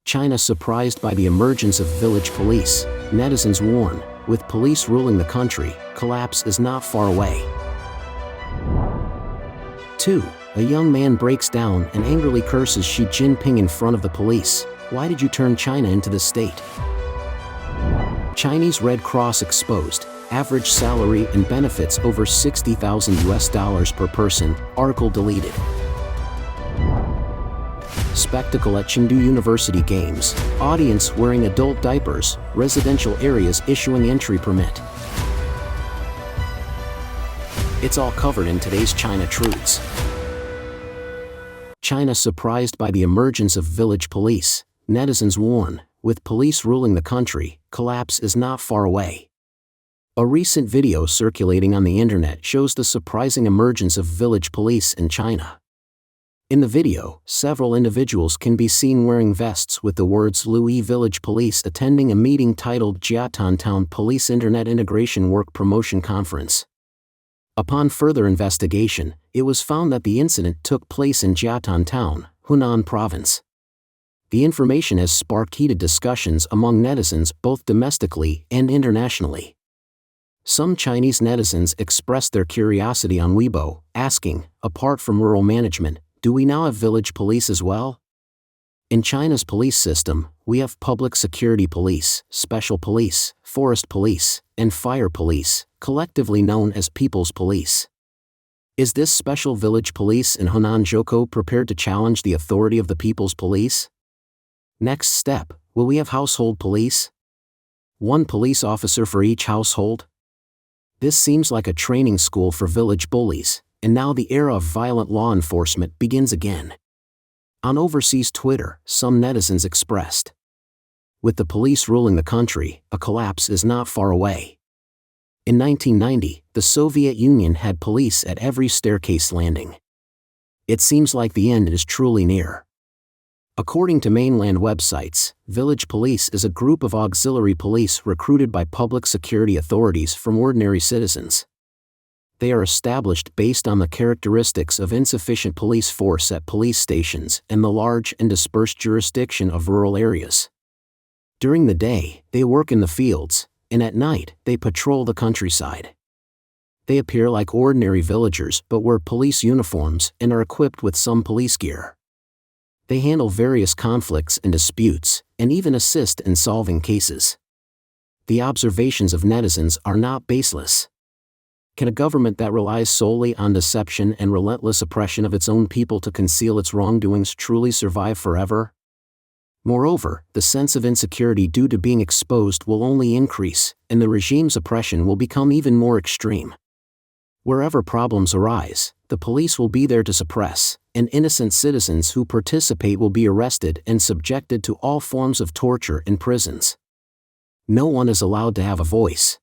China surprised by the emergence of village police, netizens warn, with police ruling the country, collapse is not far away. 2. A young man breaks down and angrily curses Xi Jinping in front of the police. Why did you turn China into this state? Chinese Red Cross exposed, average salary and benefits over $60,000 per person, article deleted. Spectacle at Chengdu University Games, audience wearing adult diapers, residential areas issuing entry permit. It's all covered in today's China Truths. China surprised by the emergence of village police, netizens warn, with police ruling the country, collapse is not far away. A recent video circulating on the internet shows the surprising emergence of village police in China. In the video, several individuals can be seen wearing vests with the words Louis Village Police attending a meeting titled Jiatan Town Police Internet Integration Work Promotion Conference. Upon further investigation, it was found that the incident took place in Jiatan Town, Hunan Province. The information has sparked heated discussions among netizens both domestically and internationally. Some Chinese netizens expressed their curiosity on Weibo, asking, apart from rural management, do we now have village police as well? In China's police system, we have public security police, special police, forest police, and fire police, collectively known as People's Police. Is this special village police in Hunan prepared to challenge the authority of the People's Police? Next step, will we have household police? One police officer for each household? This seems like a training school for village bullies, and now the era of violent law enforcement begins again. On overseas Twitter, some netizens expressed, with the police ruling the country, a collapse is not far away. In 1990, the Soviet Union had police at every staircase landing. It seems like the end is truly near. According to mainland websites, village police is a group of auxiliary police recruited by public security authorities from ordinary citizens. They are established based on the characteristics of insufficient police force at police stations and the large and dispersed jurisdiction of rural areas. During the day, they work in the fields, and at night, they patrol the countryside. They appear like ordinary villagers but wear police uniforms and are equipped with some police gear. They handle various conflicts and disputes, and even assist in solving cases. The observations of netizens are not baseless. Can a government that relies solely on deception and relentless oppression of its own people to conceal its wrongdoings truly survive forever? Moreover, the sense of insecurity due to being exposed will only increase, and the regime's oppression will become even more extreme. Wherever problems arise, the police will be there to suppress, and innocent citizens who participate will be arrested and subjected to all forms of torture in prisons. No one is allowed to have a voice.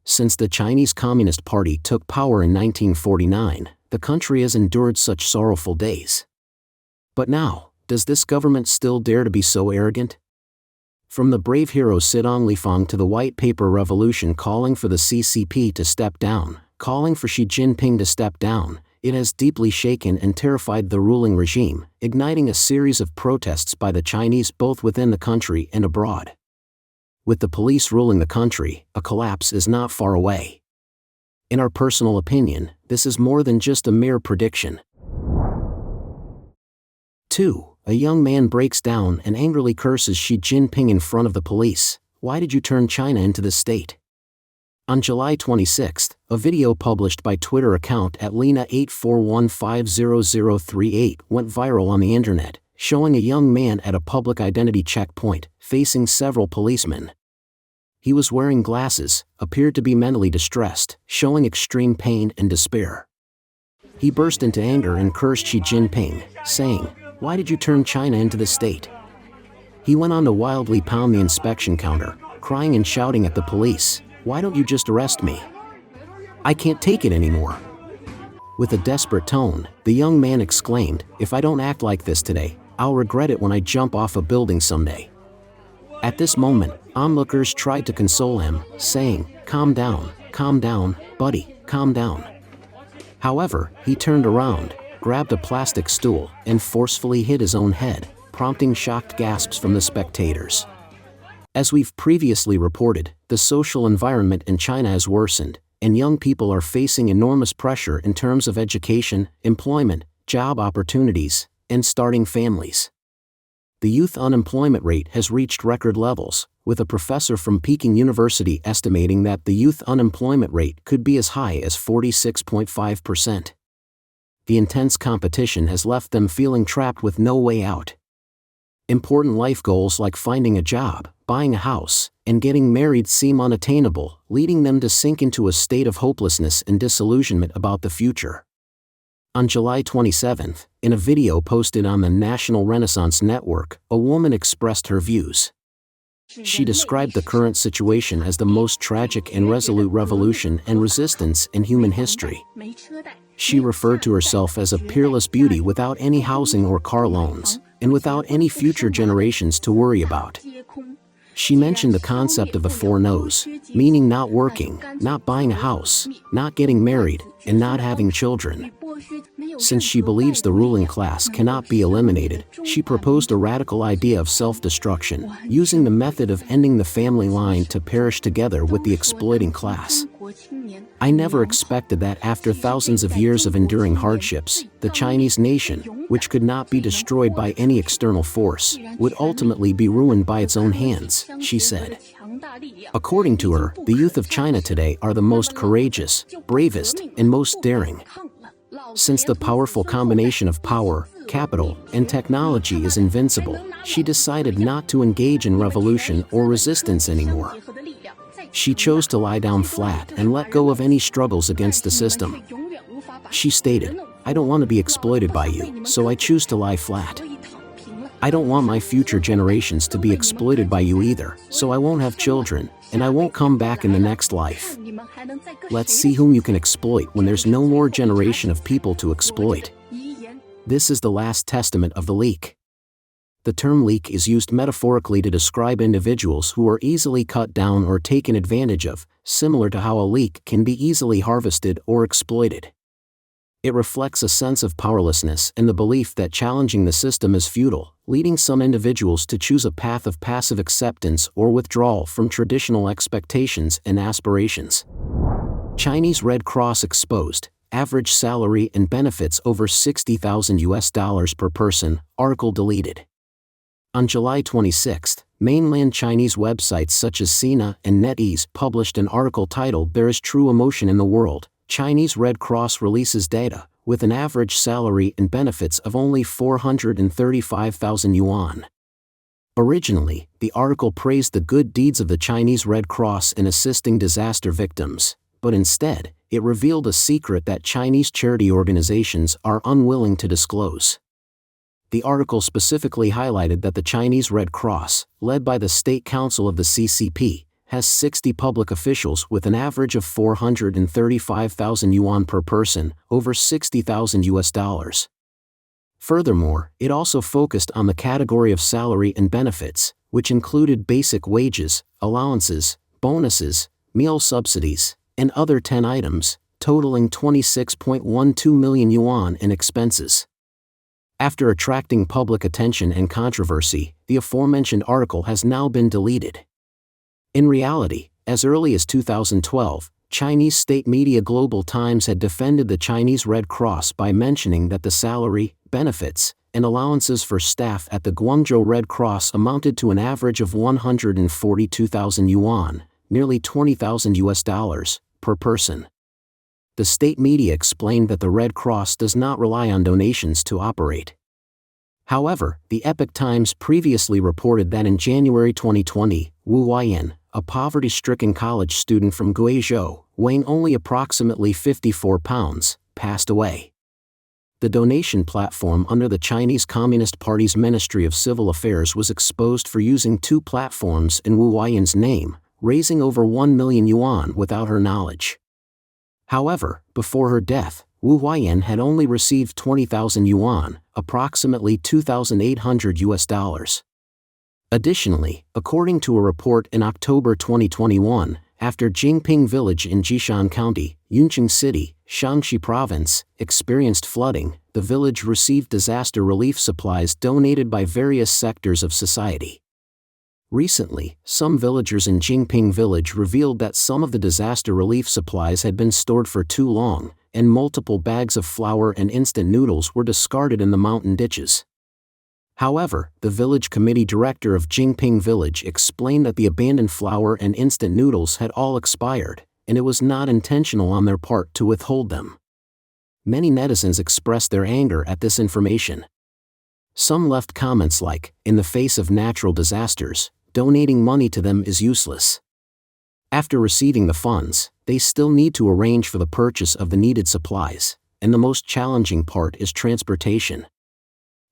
Since the Chinese Communist Party took power in 1949, the country has endured such sorrowful days. But now, does this government still dare to be so arrogant? From the brave hero Sidong Lifang to the white paper revolution calling for the CCP to step down, calling for Xi Jinping to step down, it has deeply shaken and terrified the ruling regime, igniting a series of protests by the Chinese both within the country and abroad. With the police ruling the country, a collapse is not far away. In our personal opinion, this is more than just a mere prediction. 2. A young man breaks down and angrily curses Xi Jinping in front of the police. Why did you turn China into this state? On July 26, a video published by Twitter account at Lena841500038 went viral on the internet, showing a young man at a public identity checkpoint, facing several policemen. He was wearing glasses, appeared to be mentally distressed, showing extreme pain and despair. He burst into anger and cursed Xi Jinping, saying, "Why did you turn China into this state?" He went on to wildly pound the inspection counter, crying and shouting at the police, "Why don't you just arrest me? I can't take it anymore." With a desperate tone, the young man exclaimed, "If I don't act like this today, I'll regret it when I jump off a building someday." At this moment, onlookers tried to console him, saying, calm down, buddy, calm down." However, he turned around, grabbed a plastic stool, and forcefully hit his own head, prompting shocked gasps from the spectators. As we've previously reported, the social environment in China has worsened, and young people are facing enormous pressure in terms of education, employment, job opportunities, and starting families. The youth unemployment rate has reached record levels, with a professor from Peking University estimating that the youth unemployment rate could be as high as 46.5%. The intense competition has left them feeling trapped with no way out. Important life goals like finding a job, buying a house, and getting married seem unattainable, leading them to sink into a state of hopelessness and disillusionment about the future. On July 27, in a video posted on the National Renaissance Network, a woman expressed her views. She described the current situation as the most tragic and resolute revolution and resistance in human history. She referred to herself as a peerless beauty without any housing or car loans, and without any future generations to worry about. She mentioned the concept of the four no's, meaning not working, not buying a house, not getting married, and not having children. Since she believes the ruling class cannot be eliminated, she proposed a radical idea of self-destruction, using the method of ending the family line to perish together with the exploiting class. I never expected that after thousands of years of enduring hardships, the Chinese nation, which could not be destroyed by any external force, would ultimately be ruined by its own hands, she said. According to her, the youth of China today are the most courageous, bravest, and most daring. Since the powerful combination of power, capital, and technology is invincible, she decided not to engage in revolution or resistance anymore. She chose to lie down flat and let go of any struggles against the system. She stated, "I don't want to be exploited by you, so I choose to lie flat. I don't want my future generations to be exploited by you either, so I won't have children, and I won't come back in the next life. Let's see whom you can exploit when there's no more generation of people to exploit." This is the last testament of the leak. The term leak is used metaphorically to describe individuals who are easily cut down or taken advantage of, similar to how a leek can be easily harvested or exploited. It reflects a sense of powerlessness and the belief that challenging the system is futile, leading some individuals to choose a path of passive acceptance or withdrawal from traditional expectations and aspirations. Chinese Red Cross exposed, average salary and benefits over $60,000 per person, article deleted. On July 26, mainland Chinese websites such as Sina and Netizens published an article titled "There is True Emotion in the World. Chinese Red Cross releases data, with an average salary and benefits of only 435,000 yuan." Originally, the article praised the good deeds of the Chinese Red Cross in assisting disaster victims, but instead, it revealed a secret that Chinese charity organizations are unwilling to disclose. The article specifically highlighted that the Chinese Red Cross, led by the State Council of the CCP, has 60 public officials with an average of 435,000 yuan per person, over $60,000. Furthermore, it also focused on the category of salary and benefits, which included basic wages, allowances, bonuses, meal subsidies, and other 10 items, totaling 26.12 million yuan in expenses. After attracting public attention and controversy, the aforementioned article has now been deleted. In reality, as early as 2012, Chinese state media Global Times had defended the Chinese Red Cross by mentioning that the salary, benefits, and allowances for staff at the Guangzhou Red Cross amounted to an average of 142,000 yuan, nearly $20,000 per person. The state media explained that the Red Cross does not rely on donations to operate. However, the Epoch Times previously reported that in January 2020, Wu Huaiyan, a poverty-stricken college student from Guizhou, weighing only approximately 54 pounds, passed away. The donation platform under the Chinese Communist Party's Ministry of Civil Affairs was exposed for using two platforms in Wu Huaiyan's name, raising over 1 million yuan without her knowledge. However, before her death, Wu Huaiyan had only received 20,000 yuan, approximately $2,800. Additionally, according to a report in October 2021, after Jinping Village in Jishan County, Yuncheng City, Shaanxi Province, experienced flooding, the village received disaster relief supplies donated by various sectors of society. Recently, some villagers in Jinping village revealed that some of the disaster relief supplies had been stored for too long, and multiple bags of flour and instant noodles were discarded in the mountain ditches. However, the village committee director of Jinping village explained that the abandoned flour and instant noodles had all expired, and it was not intentional on their part to withhold them. Many netizens expressed their anger at this information. Some left comments like, "In the face of natural disasters, donating money to them is useless." After receiving the funds, they still need to arrange for the purchase of the needed supplies, and the most challenging part is transportation.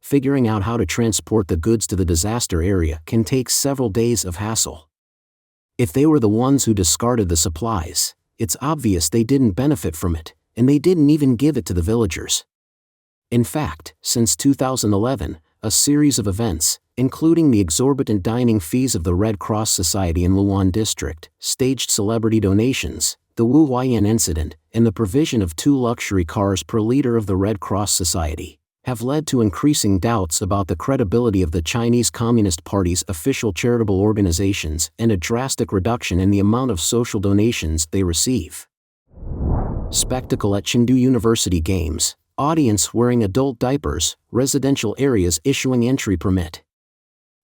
Figuring out how to transport the goods to the disaster area can take several days of hassle. If they were the ones who discarded the supplies, it's obvious they didn't benefit from it, and they didn't even give it to the villagers. In fact, since 2011, a series of events, including the exorbitant dining fees of the Red Cross Society in Luan District, staged celebrity donations, the Wu Huaiyan incident, and the provision of 2 luxury cars per leader of the Red Cross Society, have led to increasing doubts about the credibility of the Chinese Communist Party's official charitable organizations and a drastic reduction in the amount of social donations they receive. Spectacle at Chengdu University Games, audience wearing adult diapers, residential areas issuing entry permit.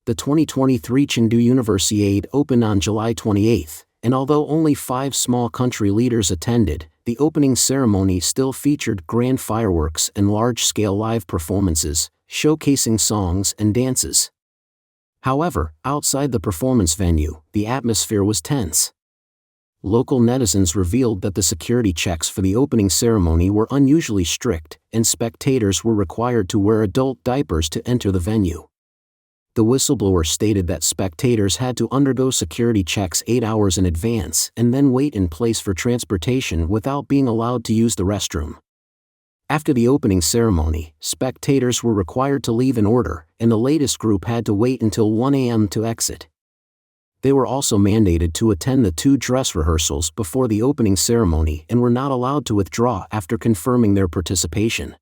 The 2023 Chengdu Universiade opened on July 28, and although only 5 small country leaders attended, the opening ceremony still featured grand fireworks and large-scale live performances, showcasing songs and dances. However, outside the performance venue, the atmosphere was tense. Local netizens revealed that the security checks for the opening ceremony were unusually strict, and spectators were required to wear adult diapers to enter the venue. The whistleblower stated that spectators had to undergo security checks 8 hours in advance and then wait in place for transportation without being allowed to use the restroom. After the opening ceremony, spectators were required to leave in order, and the latest group had to wait until 1 a.m. to exit. They were also mandated to attend the 2 dress rehearsals before the opening ceremony and were not allowed to withdraw after confirming their participation.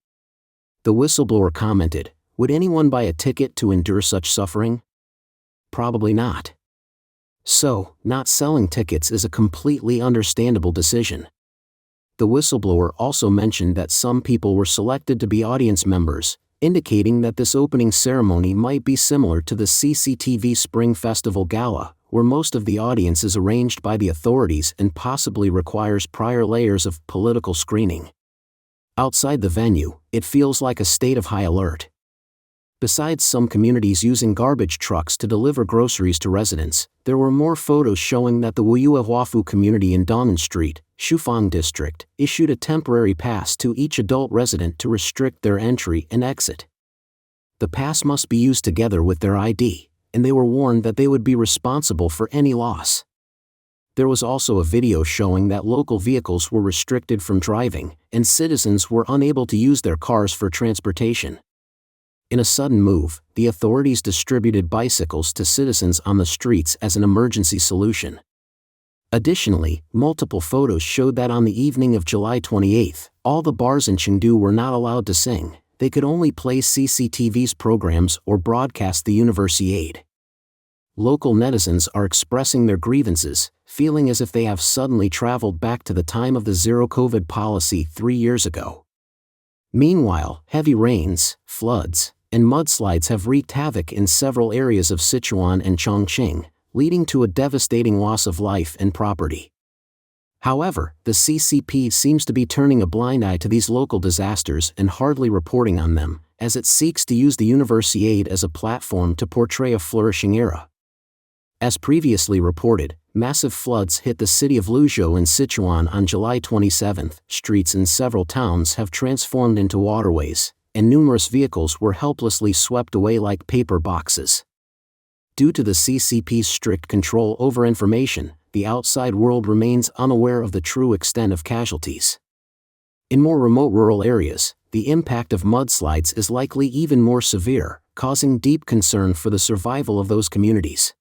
The whistleblower commented, "Would anyone buy a ticket to endure such suffering? Probably not." So, not selling tickets is a completely understandable decision. The whistleblower also mentioned that some people were selected to be audience members, indicating that this opening ceremony might be similar to the CCTV Spring Festival Gala, where most of the audience is arranged by the authorities and possibly requires prior layers of political screening. Outside the venue, it feels like a state of high alert. Besides some communities using garbage trucks to deliver groceries to residents, there were more photos showing that the Wuyue Huafu community in Dongnan Street, Shufang District, issued a temporary pass to each adult resident to restrict their entry and exit. The pass must be used together with their ID, and they were warned that they would be responsible for any loss. There was also a video showing that local vehicles were restricted from driving, and citizens were unable to use their cars for transportation. In a sudden move, the authorities distributed bicycles to citizens on the streets as an emergency solution. Additionally, multiple photos showed that on the evening of July 28, all the bars in Chengdu were not allowed to sing. They could only play CCTV's programs or broadcast the Universiade. Local netizens are expressing their grievances, feeling as if they have suddenly traveled back to the time of the zero-COVID policy 3 years ago. Meanwhile, heavy rains, floods, and mudslides have wreaked havoc in several areas of Sichuan and Chongqing, leading to a devastating loss of life and property. However, the CCP seems to be turning a blind eye to these local disasters and hardly reporting on them, as it seeks to use the Universiade as a platform to portray a flourishing era. As previously reported, massive floods hit the city of Luzhou in Sichuan on July 27. Streets in several towns have transformed into waterways, and numerous vehicles were helplessly swept away like paper boxes. Due to the CCP's strict control over information, the outside world remains unaware of the true extent of casualties. In more remote rural areas, the impact of mudslides is likely even more severe, causing deep concern for the survival of those communities.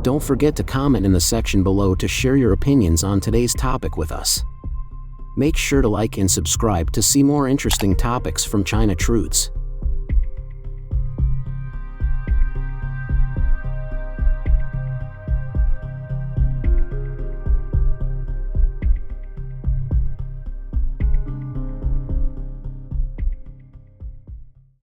Don't forget to comment in the section below to share your opinions on today's topic with us. Make sure to like and subscribe to see more interesting topics from China Truths.